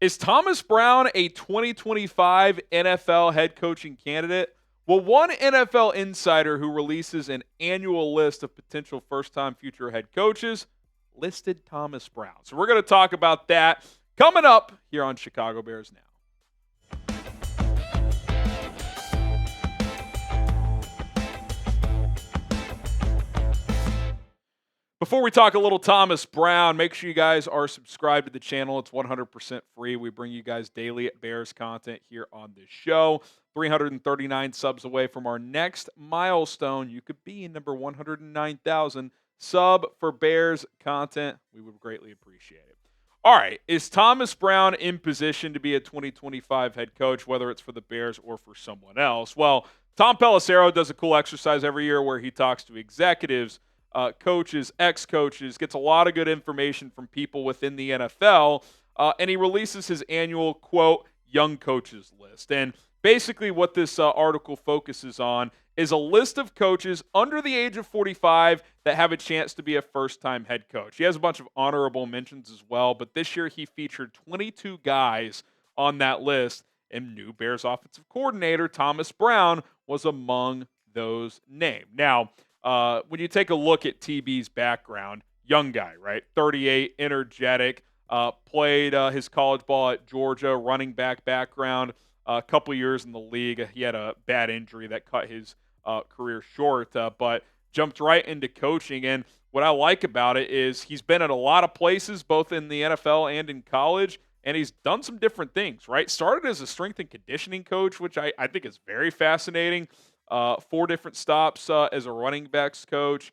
Is Thomas Brown a 2025 NFL head coaching candidate? Well, one NFL insider who releases an annual list of potential first-time future head coaches listed Thomas Brown. So we're going to talk about that coming up here on Chicago Bears Now. Before we talk a little Thomas Brown, make sure you guys are subscribed to the channel. It's 100% free. We bring you guys daily Bears content here on this show. 339 subs away from our next milestone. You could be number 109,000 sub for Bears content. We would greatly appreciate it. All right, is Thomas Brown in position to be a 2025 head coach, whether it's for the Bears or for someone else? Well, Tom Pelissero does a cool exercise every year where he talks to executives, coaches, ex-coaches, gets a lot of good information from people within the NFL, and he releases his annual, quote, young coaches list. And basically what this article focuses on is a list of coaches under the age of 45 that have a chance to be a first-time head coach. He has a bunch of honorable mentions as well, but this year he featured 22 guys on that list, and new Bears offensive coordinator Thomas Brown was among those named. Now, when you take a look at TB's background, young guy, right? 38, energetic, played his college ball at Georgia, running back background, a couple years in the league. He had a bad injury that cut his career short, but jumped right into coaching. And what I like about it is he's been at a lot of places, both in the NFL and in college, and he's done some different things, right? Started as a strength and conditioning coach, which I think is very fascinating. 4 different stops as a running backs coach,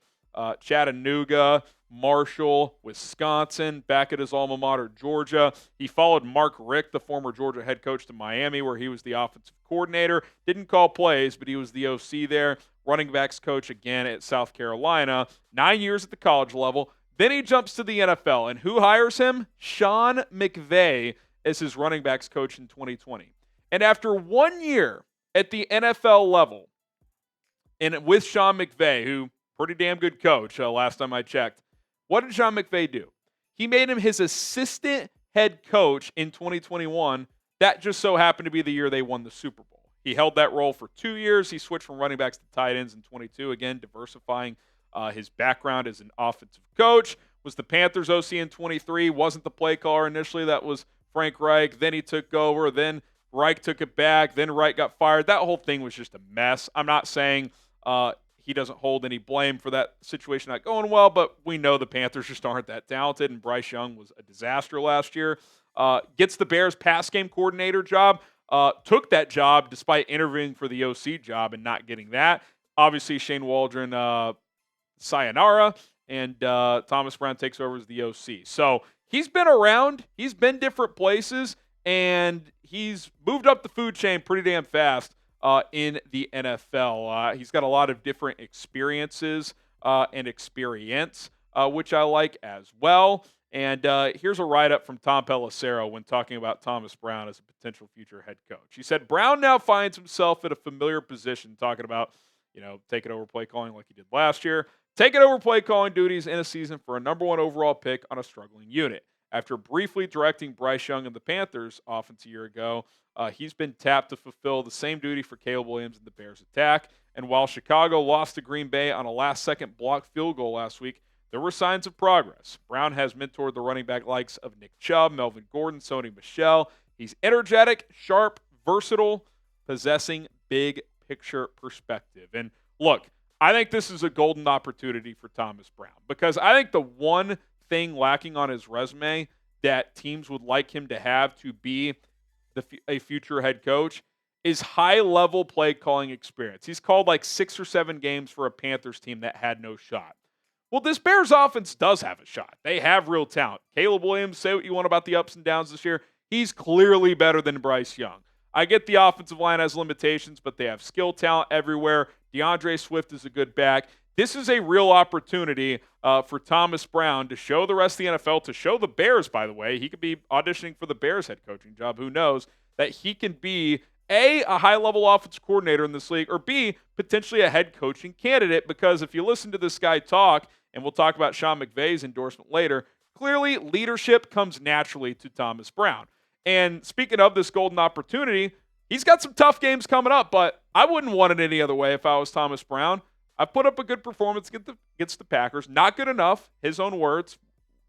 Chattanooga, Marshall, Wisconsin, back at his alma mater, Georgia. He followed Mark Richt, the former Georgia head coach, to Miami, where he was the offensive coordinator. Didn't call plays, but he was the OC there. Running backs coach again at South Carolina. 9 years at the college level. Then he jumps to the NFL, and who hires him? Sean McVay as his running backs coach in 2020. And after 1 year at the NFL level, and with Sean McVay, who pretty damn good coach last time I checked, what did Sean McVay do? He made him his assistant head coach in 2021. That just so happened to be the year they won the Super Bowl. He held that role for 2 years. He switched from running backs to tight ends in 22, again, diversifying his background as an offensive coach. Was the Panthers OC in 23, wasn't the play caller initially. That was Frank Reich. Then he took over. Then Reich took it back. Then Reich got fired. That whole thing was just a mess. I'm not saying he doesn't hold any blame for that situation not going well, but we know the Panthers just aren't that talented, and Bryce Young was a disaster last year. Gets the Bears pass game coordinator job, took that job despite interviewing for the OC job and not getting that. Obviously, Shane Waldron, sayonara, and Thomas Brown takes over as the OC. So he's been around. He's been different places, and he's moved up the food chain pretty damn fast in the NFL. He's got a lot of different experiences and experience, which I like as well. And here's a write-up from Tom Pelissero when talking about Thomas Brown as a potential future head coach. He said, Brown now finds himself in a familiar position, talking about, taking over play calling like he did last year, taking over play calling duties in a season for a number 1 overall pick on a struggling unit. After briefly directing Bryce Young and the Panthers offense a year ago, he's been tapped to fulfill the same duty for Caleb Williams and the Bears attack. And while Chicago lost to Green Bay on a last-second blocked field goal last week, there were signs of progress. Brown has mentored the running back likes of Nick Chubb, Melvin Gordon, Sony Michel. He's energetic, sharp, versatile, possessing big picture perspective. And look, I think this is a golden opportunity for Thomas Brown, because I think the one thing lacking on his resume that teams would like him to have to be a future head coach is high-level play calling experience. He's called like 6 or 7 games for a Panthers team that had no shot. Well, this Bears offense does have a shot. They have real talent. Caleb Williams, say what you want about the ups and downs this year, he's clearly better than Bryce Young. I get the offensive line has limitations, but they have skill talent everywhere. DeAndre Swift is a good back. This is a real opportunity for Thomas Brown to show the rest of the NFL, to show the Bears, by the way. He could be auditioning for the Bears head coaching job. Who knows? That he can be, A, a high-level offensive coordinator in this league, or B, potentially a head coaching candidate, because if you listen to this guy talk, and we'll talk about Sean McVay's endorsement later, clearly leadership comes naturally to Thomas Brown. And speaking of this golden opportunity, he's got some tough games coming up, but I wouldn't want it any other way if I was Thomas Brown. I put up a good performance against the Packers. Not good enough, his own words.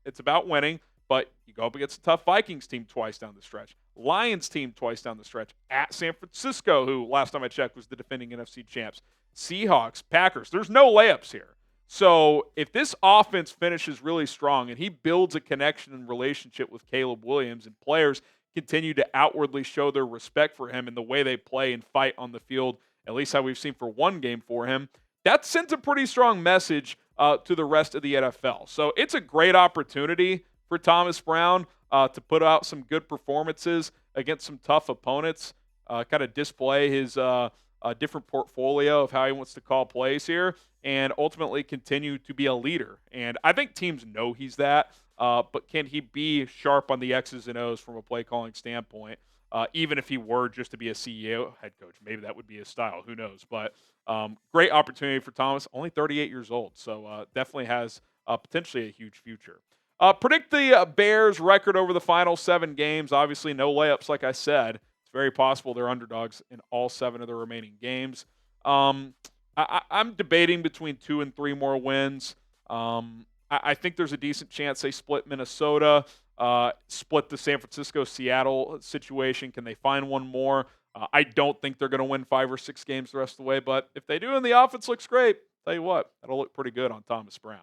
It's about winning, but you go up against a tough Vikings team twice down the stretch. Lions team twice down the stretch. At San Francisco, who last time I checked was the defending NFC champs. Seahawks, Packers. There's no layups here. So if this offense finishes really strong and he builds a connection and relationship with Caleb Williams and players continue to outwardly show their respect for him in the way they play and fight on the field, at least how we've seen for one game for him, that sends a pretty strong message to the rest of the NFL. So it's a great opportunity for Thomas Brown to put out some good performances against some tough opponents, kind of display his different portfolio of how he wants to call plays here, and ultimately continue to be a leader. And I think teams know he's that, but can he be sharp on the X's and O's from a play calling standpoint? Even if he were just to be a CEO head coach, maybe that would be his style. Who knows? But great opportunity for Thomas, only 38 years old. So definitely has potentially a huge future. Predict the Bears' record over the final 7 games. Obviously, no layups, like I said. It's very possible they're underdogs in all 7 of the remaining games. I'm debating between 2 and 3 more wins. I think there's a decent chance they split Minnesota, split the San Francisco-Seattle situation. Can they find one more? I don't think they're going to win 5 or 6 games the rest of the way, but if they do and the offense looks great, tell you what, that'll look pretty good on Thomas Brown.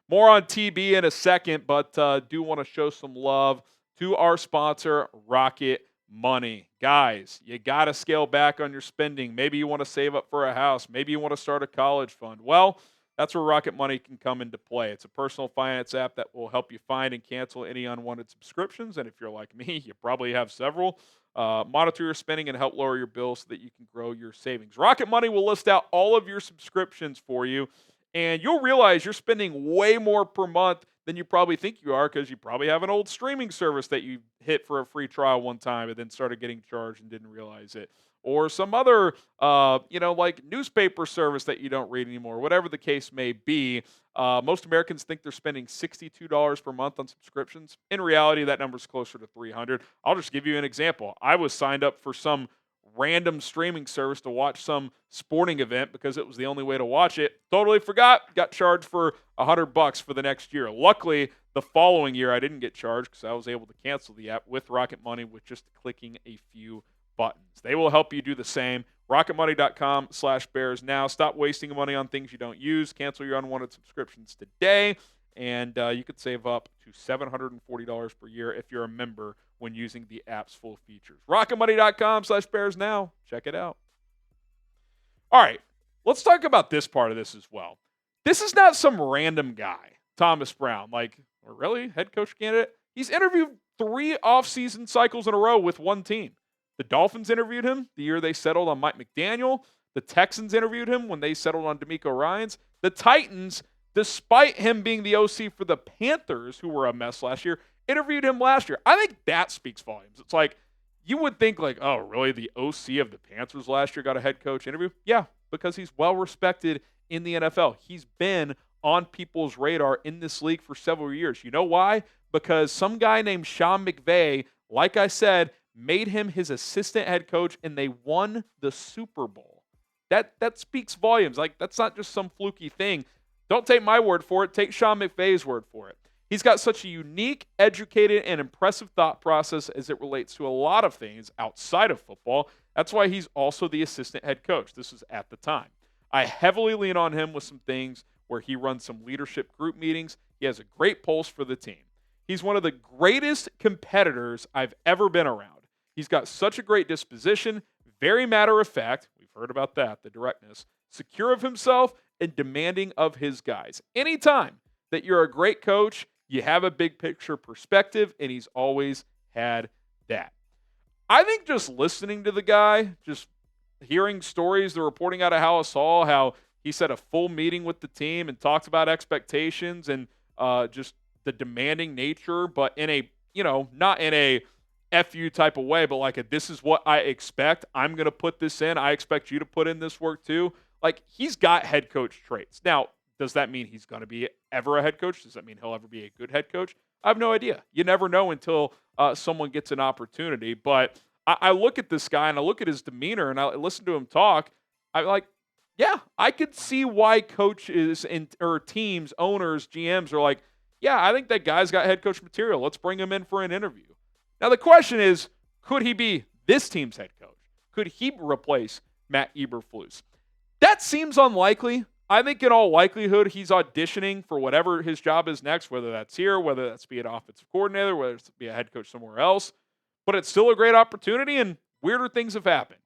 More on TB in a second, but do want to show some love to our sponsor, Rocket Money. Guys, you got to scale back on your spending. Maybe you want to save up for a house. Maybe you want to start a college fund. Well, that's where Rocket Money can come into play. It's a personal finance app that will help you find and cancel any unwanted subscriptions. And if you're like me, you probably have several. Monitor your spending and help lower your bills so that you can grow your savings. Rocket Money will list out all of your subscriptions for you, and you'll realize you're spending way more per month than you probably think you are because you probably have an old streaming service that you hit for a free trial one time and then started getting charged and didn't realize it. Or some other, like newspaper service that you don't read anymore, whatever the case may be. Most Americans think they're spending $62 per month on subscriptions. In reality, that number's closer to $300. I'll just give you an example. I was signed up for some random streaming service to watch some sporting event because it was the only way to watch it. Totally forgot. Got charged for $100 for the next year. Luckily, the following year I didn't get charged because I was able to cancel the app with Rocket Money with just clicking a few buttons. They will help you do the same. RocketMoney.com/Bears now. Stop wasting money on things you don't use. Cancel your unwanted subscriptions today, and you could save up to $740 per year if you're a member when using the app's full features. RocketMoney.com/Bears now. Check it out. All right, let's talk about this part of this as well. This is not some random guy, Thomas Brown. Really? Head coach candidate? He's interviewed 3 offseason cycles in a row with one team. The Dolphins interviewed him the year they settled on Mike McDaniel. The Texans interviewed him when they settled on DeMeco Ryans. The Titans, despite him being the OC for the Panthers, who were a mess last year, interviewed him last year. I think that speaks volumes. It's like, you would think oh, really? The OC of the Panthers last year got a head coach interview? Yeah, because he's well respected in the NFL. He's been on people's radar in this league for several years. You know why? Because some guy named Sean McVay, like I said, made him his assistant head coach, and they won the Super Bowl. That speaks volumes. That's not just some fluky thing. Don't take my word for it. Take Sean McVay's word for it. He's got such a unique, educated, and impressive thought process as it relates to a lot of things outside of football. That's why he's also the assistant head coach. This is at the time. I heavily lean on him with some things where he runs some leadership group meetings. He has a great pulse for the team. He's one of the greatest competitors I've ever been around. He's got such a great disposition, very matter of fact, we've heard about that, the directness, secure of himself, and demanding of his guys. Anytime that you're a great coach, you have a big picture perspective, and he's always had that. I think just listening to the guy, just hearing stories, the reporting out of Hallis Hall, how he said a full meeting with the team and talked about expectations and just the demanding nature, but in a, not in a FU type of way, but this is what I expect. I'm going to put this in. I expect you to put in this work too. He's got head coach traits. Now, does that mean he's going to be ever a head coach? Does that mean he'll ever be a good head coach? I have no idea. You never know until someone gets an opportunity. But I look at this guy and I look at his demeanor and I listen to him talk. I'm like, yeah, I could see why coaches or teams, owners, GMs are like, yeah, I think that guy's got head coach material. Let's bring him in for an interview. Now, the question is, could he be this team's head coach? Could he replace Matt Eberflus? That seems unlikely. I think in all likelihood, he's auditioning for whatever his job is next, whether that's here, whether that's be an offensive coordinator, whether it's be a head coach somewhere else. But it's still a great opportunity, and weirder things have happened.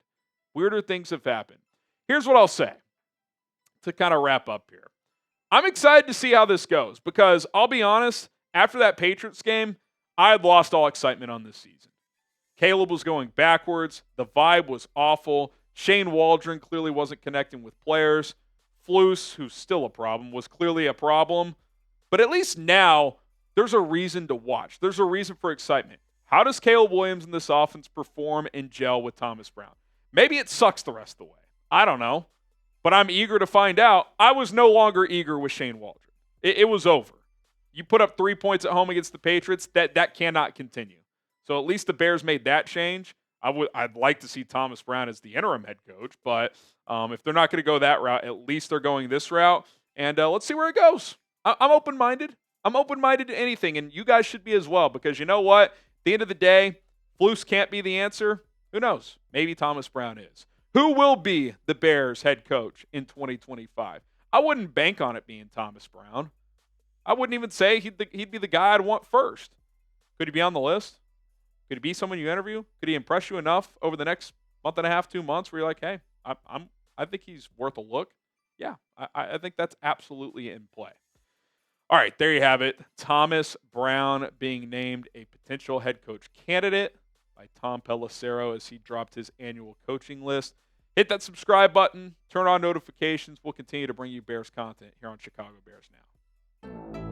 Weirder things have happened. Here's what I'll say to kind of wrap up here. I'm excited to see how this goes because I'll be honest, after that Patriots game, I had lost all excitement on this season. Caleb was going backwards. The vibe was awful. Shane Waldron clearly wasn't connecting with players. Flus, who's still a problem, was clearly a problem. But at least now, there's a reason to watch. There's a reason for excitement. How does Caleb Williams in this offense perform and gel with Thomas Brown? Maybe it sucks the rest of the way. I don't know. But I'm eager to find out. I was no longer eager with Shane Waldron. It was over. You put up 3 points at home against the Patriots, that cannot continue. So at least the Bears made that change. I'd like to see Thomas Brown as the interim head coach, but if they're not going to go that route, at least they're going this route. And let's see where it goes. I'm open-minded. I'm open-minded to anything, and you guys should be as well, because you know what? At the end of the day, Flus can't be the answer. Who knows? Maybe Thomas Brown is. Who will be the Bears head coach in 2025? I wouldn't bank on it being Thomas Brown. I wouldn't even say he'd be the guy I'd want first. Could he be on the list? Could he be someone you interview? Could he impress you enough over the next month and a half, 2 months, where you're like, hey, I think he's worth a look? Yeah, I think that's absolutely in play. All right, there you have it. Thomas Brown being named a potential head coach candidate by Tom Pelissero as he dropped his annual coaching list. Hit that subscribe button. Turn on notifications. We'll continue to bring you Bears content here on Chicago Bears Now.